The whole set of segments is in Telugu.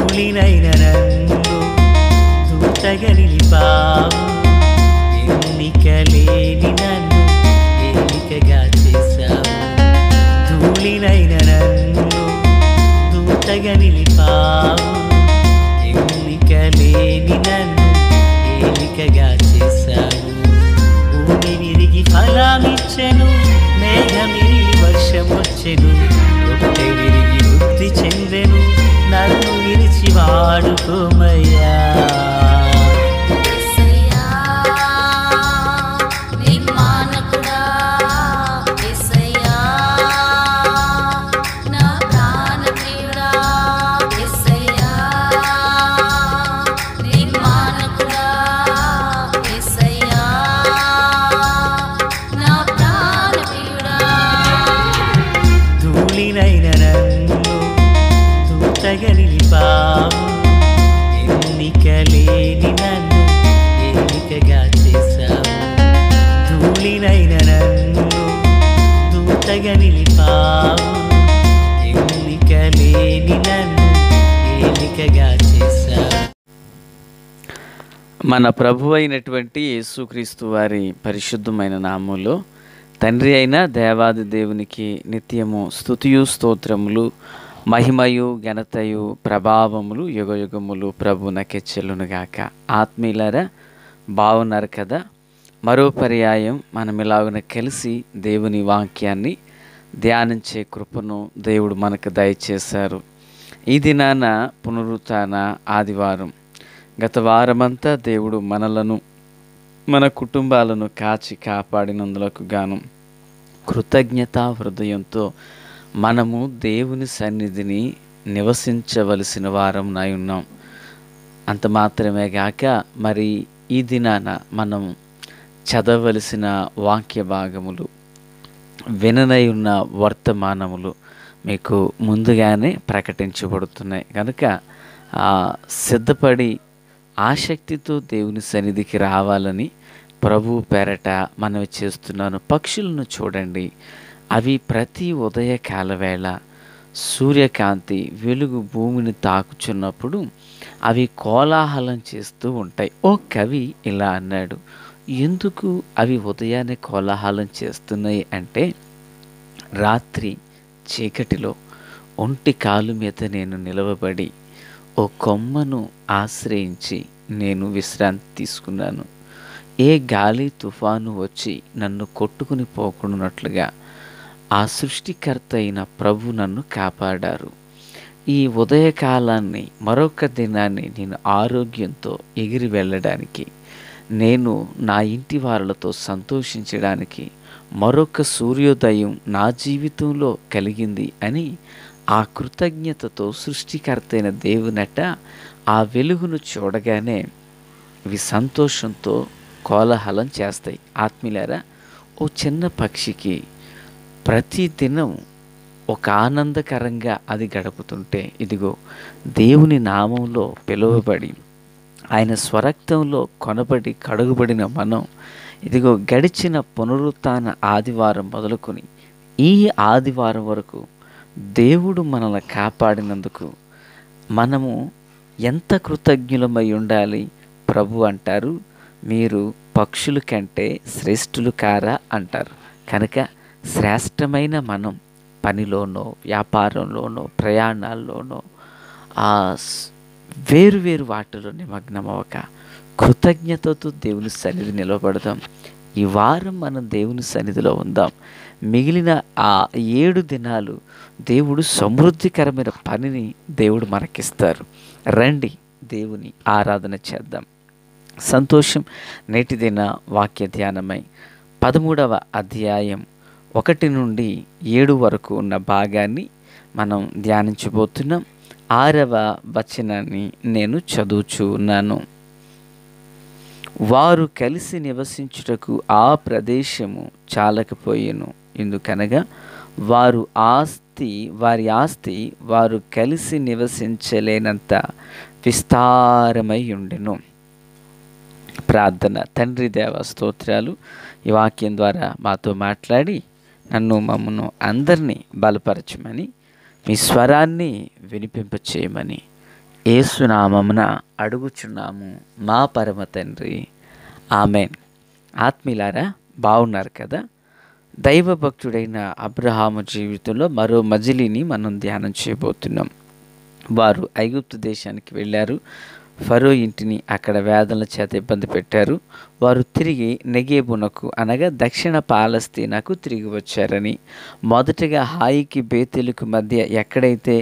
ధూళినైన నన్ను దూతగా నిలిపావు, ఎన్నిక లేని నన్ను ఏలికగా చేశావు. ధూళినైన నన్ను దూతగా నిలిపావు, ఎన్నిక లేని నన్ను ఏలికగా చేశావు. భూమి విరిగి ఫలమిచ్చెను, మేఘమిరిగి వర్షమొచ్చెను, రొట్టె విరిగి వృద్ధి చెందెను, నన్ను విరిచి వాడుకోమయ్యా. ధూళినైన నన్ను దూతగా నిలిపావు, ఎన్నిక లేని నన్ను ఏలికగా చేశావు. ధూళినైన నన్ను దూతగా నిలిపావు, ఎన్నిక లేని నన్ను ఏలికగా చేశావు. మన ప్రభు అయినటువంటి యేసుక్రీస్తు వారి పరిశుద్ధమైన నామములో తండ్రి అయిన దేవాది దేవునికి నిత్యము స్తుతియు స్తోత్రములు, మహిమయు ఘనతయు ప్రభావములు యుగయుగములు ప్రభునకే చెల్లునుగాక. ఆత్మీయులారా, బాగున్నారు కదా? మరో పర్యాయం మనం ఇలాగున కలిసి దేవుని వాక్యాన్ని ధ్యానించే కృపను దేవుడు మనకు దయచేశారు. ఈ దినాన పునరుత్థాన ఆదివారం. గత వారమంతా దేవుడు మనలను, మన కుటుంబాలను కాచి కాపాడినందులకు గాను కృతజ్ఞతా హృదయంతో మనము దేవుని సన్నిధిని నివసించవలసిన వారమునై ఉన్నాం. అంత మాత్రమే గాక మరి ఈ దినాన మనం చదవలసిన వాక్య భాగములు, విననై ఉన్న వర్తమానములు మీకు ముందుగానే ప్రకటించబడుతున్నాయి కనుక సిద్ధపడి ఆసక్తితో దేవుని సన్నిధికి రావాలని ప్రభు పేరట మనవి చేస్తున్నాను. పక్షులను చూడండి, అవి ప్రతి ఉదయకాల వేళ సూర్యకాంతి వెలుగు భూమిని తాకుచున్నప్పుడు అవి కోలాహలం చేస్తూ ఉంటాయి. ఓ కవి ఇలా అన్నాడు, ఎందుకు అవి ఉదయాన్నే కోలాహలం చేస్తున్నాయి అంటే, రాత్రి చీకటిలో ఒంటి కాలు మీద నేను నిలవబడి ఓ కొమ్మను ఆశ్రయించి నేను విశ్రాంతి తీసుకున్నాను. ఏ గాలి తుఫాను వచ్చి నన్ను కొట్టుకుని పోకున్నట్లుగా ఆ సృష్టికర్త అయిన ప్రభు నన్ను కాపాడారు. ఈ ఉదయకాలాన్ని, మరొక దినాన్ని నేను ఆరోగ్యంతో ఎగిరి వెళ్ళడానికి, నేను నా ఇంటి వారులతో సంతోషించడానికి మరొక సూర్యోదయం నా జీవితంలో కలిగింది అని ఆ కృతజ్ఞతతో సృష్టికర్త అయిన దేవునట ఆ వెలుగును చూడగానే ఇవి సంతోషంతో కోలాహలం చేస్తాయి. ఆత్మీయులారా, ఓ చిన్న పక్షికి ప్రతిదినం ఒక ఆనందకరంగా అది గడుపుతుంటే, ఇదిగో దేవుని నామంలో పిలువబడి ఆయన స్వరక్తంలో కొనబడి కడుగుబడిన మనం, ఇదిగో గడిచిన పునరుత్థాన ఆదివారం మొదలుకొని ఈ ఆదివారం వరకు దేవుడు మనల్ని కాపాడినందుకు మనము ఎంత కృతజ్ఞులమై ఉండాలి. ప్రభు అంటారు, మీరు పక్షుల కంటే శ్రేష్ఠులు కారా అంటారు. కనుక శ్రేష్టమైన మనం పనిలోనో, వ్యాపారంలోనో, ప్రయాణాల్లోనో, వేరు వాటిలో నిమగ్నమవక కృతజ్ఞతతో దేవుని సన్నిధి నిలబడదాం. ఈ వారం మనం దేవుని సన్నిధిలో ఉందాం. మిగిలిన ఆ 7 దినాలు దేవుడు సమృద్ధికరమైన పనిని దేవుడు మనకిస్తారు. రండి, దేవుని ఆరాధన చేద్దాం. సంతోషం. నేటి దిన వాక్య ధ్యానమై 13వ అధ్యాయం 1 నుండి 7 వరకు ఉన్న భాగాన్ని మనం ధ్యానించబోతున్నాం. 6వ వచనాన్ని నేను చదువుచున్నాను. వారు కలిసి నివసించుటకు ఆ ప్రదేశము చాలకపోయెను. ఎందుకనగా వారి ఆస్తి వారు కలిసి నివసించలేనంత విస్తారమై ఉండెను. ప్రార్థన. తండ్రి దేవ, స్తోత్రాలు. ఈ వాక్యం ద్వారా మాతో మాట్లాడి మమ్మను అందరినీ బలపరచమని, మీ స్వరాన్ని వినిపింపచేయమని యేసునామమున అడుగుచున్నాము మా పరమ తండ్రి, ఆమెన్. ఆత్మీయులారా, బాగున్నారు కదా? దైవభక్తుడైన అబ్రహాము జీవితంలో మరో మజిలీని మనం ధ్యానం చేయబోతున్నాం. వారు ఐగుప్తు దేశానికి వెళ్ళారు. ఫరో ఇంటిని అక్కడ వేదనల చేత ఇబ్బంది పెట్టారు. వారు తిరిగి నెగేబునకు అనగా దక్షిణ పాలస్తీనాకు తిరిగి వచ్చారని, మొదటగా హాయికి బేతేలుకు మధ్య ఎక్కడైతే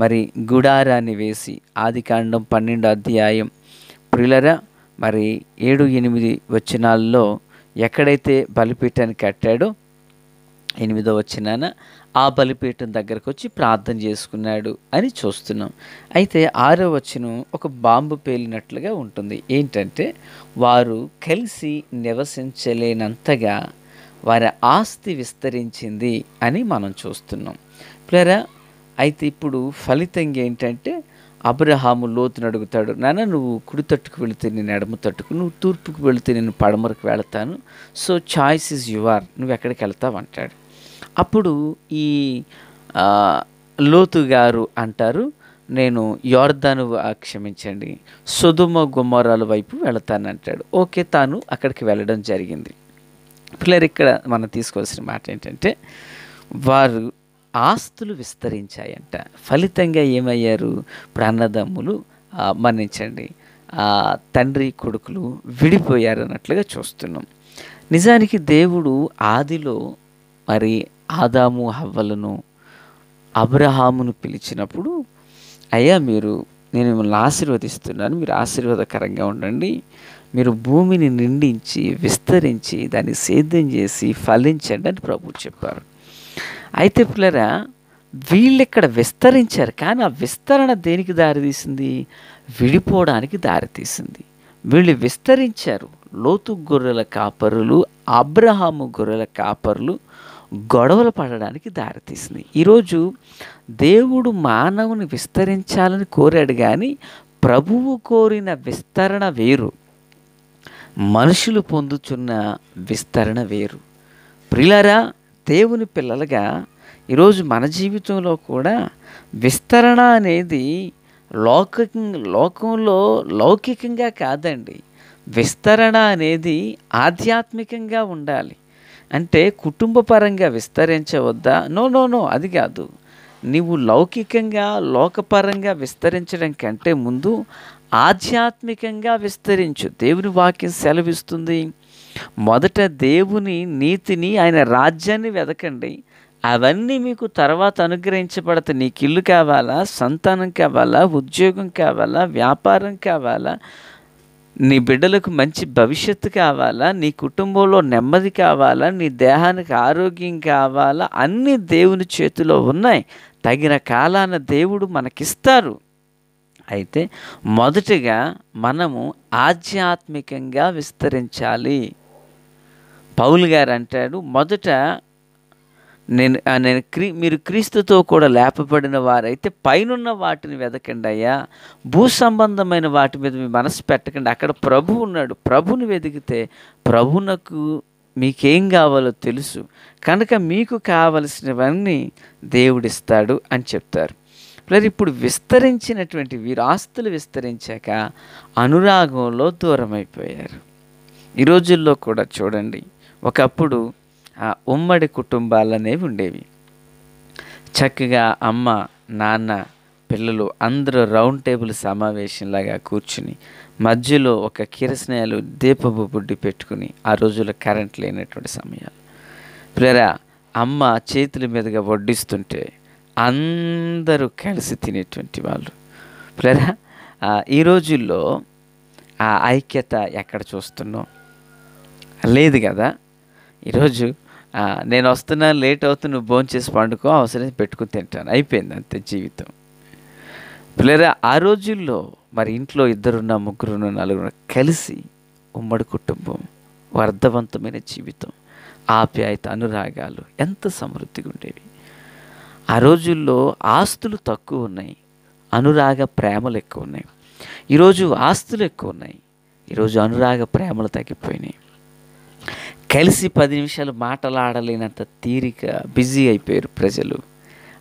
మరి గుడారాన్ని వేసి ఆదికాండం 12వ అధ్యాయం ప్రియులరా మరి 7-8 వచనాల్లో ఎక్కడైతే బలిపీఠాన్ని కట్టాడో 8వ వచనాన ఆ బలిపీఠం దగ్గరకు వచ్చి ప్రార్థన చేసుకున్నాడు అని చూస్తున్నాం. అయితే 6వ వచనం ఒక బాంబు పేలినట్లుగా ఉంటుంది. ఏంటంటే వారు కలిసి నివసించలేనంతగా వారి ఆస్తి విస్తరించింది అని మనం చూస్తున్నాం. ప్లరా అయితే ఇప్పుడు ఫలితంగా ఏంటంటే అబ్రహాము లోతుని అడుగుతాడు, నాన్న నువ్వు కుడి తట్టుకు వెళితే నేను ఎడమ తట్టుకు, నువ్వు తూర్పుకు వెళితే నేను పడమరకు వెళతాను, సో చాయిస్ ఇస్ యువర్, నువ్వు ఎక్కడికి వెళ్తావు అంటాడు. అప్పుడు ఈ లోతు గారు అంటారు, నేను యోర్దాను క్షమించండి సొదొమ గొమొర్రాల వైపు వెళతానంటాడు. ఓకే, తాను అక్కడికి వెళ్ళడం జరిగింది. పిల్లలు ఇక్కడ మనం తీసుకోవాల్సిన మాట ఏంటంటే వారు ఆస్తులు విస్తరించాయంట. ఫలితంగా ఏమయ్యారు? అన్నదమ్ములు మన్నించండి తండ్రి కొడుకులు విడిపోయారు అన్నట్లుగా చూస్తున్నాం. నిజానికి దేవుడు ఆదిలో మరి ఆదాము హవ్వలను అబ్రహామును పిలిచినప్పుడు, అయ్యా నేను మిమ్మల్ని ఆశీర్వదిస్తున్నాను, మీరు ఆశీర్వాదకరంగా ఉండండి, మీరు భూమిని నిండించి విస్తరించి దాన్ని సేద్యం చేసి ఫలించండి అని ప్రభువు చెప్పారు. అయితే పిల్లరా వీళ్ళు ఇక్కడ విస్తరించారు, కానీ ఆ విస్తరణ దేనికి దారితీసింది? విడిపోవడానికి దారితీసింది. వీళ్ళు విస్తరించారు. లోతు గొర్రెల కాపరులు, అబ్రహాము గొర్రెల కాపరులు గొడవలు పడడానికి దారితీసింది. ఈరోజు దేవుడు మానవుని విస్తరించాలని కోరాడు, కానీ ప్రభువు కోరిన విస్తరణ వేరు, మనుషులు పొందుతున్న విస్తరణ వేరు. ప్రియులారా, దేవుని పిల్లలుగా ఈరోజు మన జీవితంలో కూడా విస్తరణ అనేది లోకంలో లౌకికంగా కాదండి. విస్తరణ అనేది ఆధ్యాత్మికంగా ఉండాలి. అంటే కుటుంబపరంగా విస్తరించవద్దా? నో, అది కాదు. నీవు లౌకికంగా లోకపరంగా విస్తరించడం కంటే ముందు ఆధ్యాత్మికంగా విస్తరించు. దేవుని వాక్యం సెలవిస్తుంది, మొదట దేవుని నీతిని ఆయన రాజ్యాన్ని వెదకండి, అవన్నీ మీకు తర్వాత అనుగ్రహించబడతాయి. నీకు ఇల్లు కావాలా, సంతానం కావాలా, ఉద్యోగం కావాలా, వ్యాపారం కావాలా, నీ బిడ్డలకు మంచి భవిష్యత్తు కావాలా, నీ కుటుంబంలో నెమ్మది కావాలా, నీ దేహానికి ఆరోగ్యం కావాలా, అన్నీ దేవుని చేతిలో ఉన్నాయి. తగిన కాలాన దేవుడు మనకిస్తారు. అయితే మొదటగా మనము ఆధ్యాత్మికంగా విస్తరించాలి. పౌలు గారు అంటాడు, మొదట మీరు క్రీస్తుతో కూడా లేపబడిన వారైతే పైనున్న వాటిని వెదకండి అయ్యా, భూ సంబంధమైన వాటి మీద మీ మనసు పెట్టకండి. అక్కడ ప్రభు ఉన్నాడు, ప్రభుని వెతికితే ప్రభునకు మీకేం కావాలో తెలుసు, కనుక మీకు కావలసినవన్నీ దేవుడిస్తాడు అని చెప్తారు. ప్లస్ ఇప్పుడు విస్తరించినటువంటి వీరు ఆస్తులు విస్తరించాక అనురాగంలో దూరం అయిపోయారు. ఈ రోజుల్లో కూడా చూడండి, ఒకప్పుడు ఉమ్మడి కుటుంబాలు అనేవి ఉండేవి. చక్కగా అమ్మ, నాన్న, పిల్లలు అందరూ రౌండ్ టేబుల్ సమావేశంలాగా కూర్చుని మధ్యలో ఒక కిరసనాయలు దీపపు బుడ్డి పెట్టుకుని, ఆ రోజుల్లో కరెంట్ లేనటువంటి సమయాలు పిల్లరా అమ్మ చేతుల మీదుగా వడ్డిస్తుంటే అందరూ కలిసి తినేటువంటి వాళ్ళు. పిల్లరా ఈ రోజుల్లో ఆ ఐక్యత ఎక్కడ చూస్తున్నాం? లేదు కదా. ఈరోజు నేను వస్తున్నా, లేట్ అవుతున్నా, నువ్వు భోంచేసి పండుకో, అవసరం పెట్టుకుని తింటాను, అయిపోయింది అంతే జీవితం. పిల్లరా ఆ రోజుల్లో మరి ఇంట్లో 2, 3, 4 కలిసి ఉమ్మడి కుటుంబం, అర్థవంతమైన జీవితం, ఆప్యాయత, అనురాగాలు ఎంత సమృద్ధిగా ఉండేవి. ఆ రోజుల్లో ఆస్తులు తక్కువ ఉన్నాయి, అనురాగ ప్రేమలు ఎక్కువ ఉన్నాయి. ఈరోజు ఆస్తులు ఎక్కువ ఉన్నాయి, ఈరోజు అనురాగ ప్రేమలు తగ్గిపోయినాయి. కలిసి 10 నిమిషాలు మాటలాడలేనంత తీరిక, బిజీ అయిపోయారు ప్రజలు.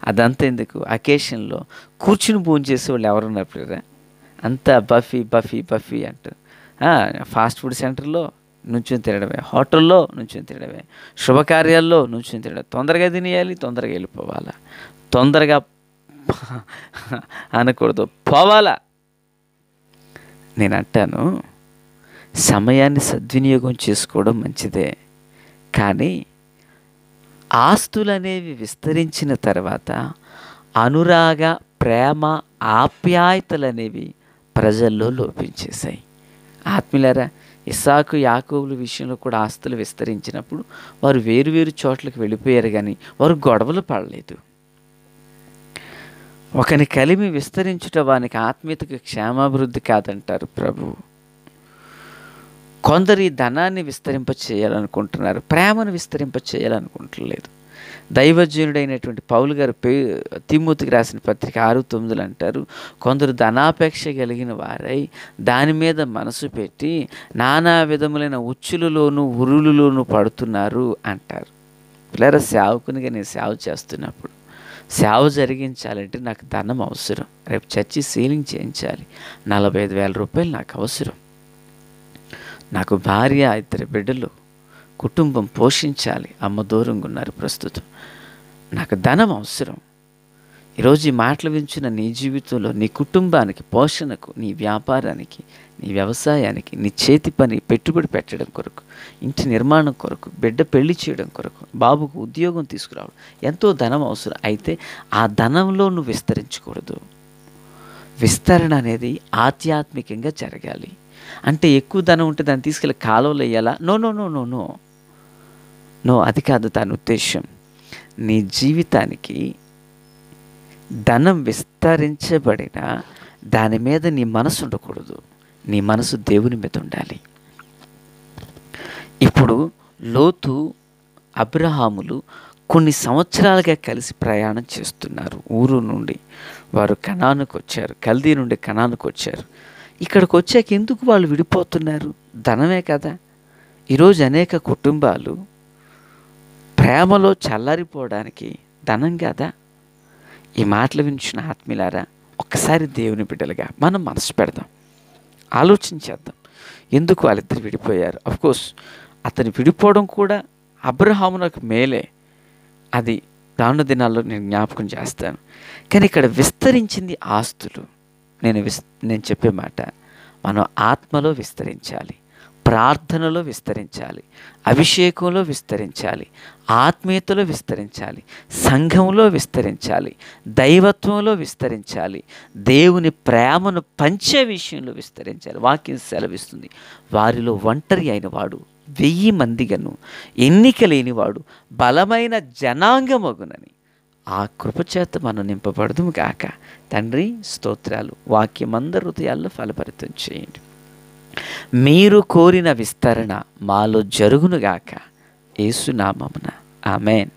అదంతా ఎందుకు? అకేషన్లో కూర్చుని భోంచేసే వాళ్ళు ఎవరున్నారు? అంతా బఫీ బఫీ బఫీ అంటూ ఫాస్ట్ ఫుడ్ సెంటర్లో నుంచుని తినడమే, హోటల్లో నుంచుని తినడమే, శుభకార్యాల్లో నుంచుని తినడం. తొందరగా తినేయాలి, తొందరగా వెళ్ళిపోవాలా, తొందరగా అనకూడదు, పోవాలా. నేను అంటాను, సమయాన్ని సద్వినియోగం చేసుకోవడం మంచిదే, కానీ ఆస్తులు అనేవి విస్తరించిన తర్వాత అనురాగ, ప్రేమ, ఆప్యాయతలు అనేవి ప్రజల్లో లోపించేశాయి. ఆత్మీయులారా, ఇస్సాకు, యాకోబుల విషయంలో కూడా ఆస్తులు విస్తరించినప్పుడు వారు వేరువేరు చోట్లకు వెళ్ళిపోయారు, కానీ వారు గొడవలు పడలేదు. ఒకని కలిమి విస్తరించుట వానికి ఆత్మీయతకు క్షేమాభివృద్ధి కాదంటారు ప్రభు. కొందరు ఈ ధనాన్ని విస్తరింప చేయాలనుకుంటున్నారు, ప్రేమను విస్తరింప చేయాలనుకుంటలేదు. దైవజనుడైనటువంటి పౌలు గారు తిమోతికి రాసిన పత్రిక 6:9 అంటారు, కొందరు ధనాపేక్ష కలిగిన వారై దాని మీద మనసు పెట్టి నానా విధములైన ఉచ్చులలోను ఉరులులోను పడుతున్నారు అంటారు. పిల్లరా, సేవకునిగా నేను సేవ చేస్తున్నప్పుడు సేవ జరిగించాలంటే నాకు ధనం అవసరం. రేపు చర్చి సీలింగ్ చేయించాలి, 45,000 రూపాయలు నాకు అవసరం. నాకు భార్య, 2 బిడ్డలు, కుటుంబం పోషించాలి. అమ్మ దూరంగా ఉన్నారు ప్రస్తుతం. నాకు ధనం అవసరం. ఈరోజు ఈ మాటలు వించిన నీ జీవితంలో, నీ కుటుంబానికి పోషణకు, నీ వ్యాపారానికి, నీ వ్యవసాయానికి, నీ చేతి పని పెట్టుబడి పెట్టడం కొరకు, ఇంటి నిర్మాణం కొరకు, బిడ్డ పెళ్లి చేయడం కొరకు, బాబుకు ఉద్యోగం తీసుకురావడం, ఎంతో ధనం అవసరం. అయితే ఆ ధనంలో నువ్వు విస్తరించకూడదు. విస్తరణ అనేది ఆధ్యాత్మికంగా జరగాలి. అంటే ఎక్కువ ధనం ఉంటే దాన్ని తీసుకెళ్ళి కాలువలో వేయాలా? No no no no no no అది కాదు దాని ఉద్దేశం. నీ జీవితానికి ధనం విస్తరించబడిన దాని మీద నీ మనసు ఉండకూడదు. నీ మనసు దేవుని మీద ఉండాలి. ఇప్పుడు లోతు, అబ్రహాములు కొన్ని సంవత్సరాలుగా కలిసి ప్రయాణం చేస్తున్నారు. ఊరు నుండి వారు కనానుకు వచ్చారు, కల్దీ నుండి కనానుకు వచ్చారు. ఇక్కడికి వచ్చాక ఎందుకు వాళ్ళు విడిపోతున్నారు? ధనమే కదా. ఈరోజు అనేక కుటుంబాలు ప్రేమలో చల్లారిపోవడానికి ధనం కదా. ఈ మాటలు వినిచిన ఆత్మీయులారా, ఒక్కసారి దేవుని బిడ్డలుగా మనం మనసు పెడదాం, ఆలోచించేద్దాం. ఎందుకు వాళ్ళిద్దరు విడిపోయారు? అఫ్కోర్స్ అతను విడిపోవడం కూడా అబ్రహామునకు మేలే, అది రాను దినాల్లో నేను జ్ఞాపకం చేస్తాను. కానీ ఇక్కడ విస్తరించింది ఆస్తులు. నేను చెప్పే మాట, మనం ఆత్మలో విస్తరించాలి, ప్రార్థనలో విస్తరించాలి, అభిషేకంలో విస్తరించాలి, ఆత్మీయతలో విస్తరించాలి, సంఘంలో విస్తరించాలి, దైవత్వంలో విస్తరించాలి, దేవుని ప్రేమను పంచే విషయంలో విస్తరించాలి. వాక్యం సెలవిస్తుంది, వారిలో ఒంటరి అయిన వాడు 1000 మందిగను, ఎన్నిక లేనివాడు బలమైన జనాంగమగునని. ఆ కృపచేత మనం నింపబడదుము గాక. తండ్రి స్తోత్రాలు. వాక్యమందరి హృదయాల్లో ఫలభరితం చేయండి. మీరు కోరిన విస్తరణ మాలో జరుగునుగాక. యేసు నామమున ఆమేన్.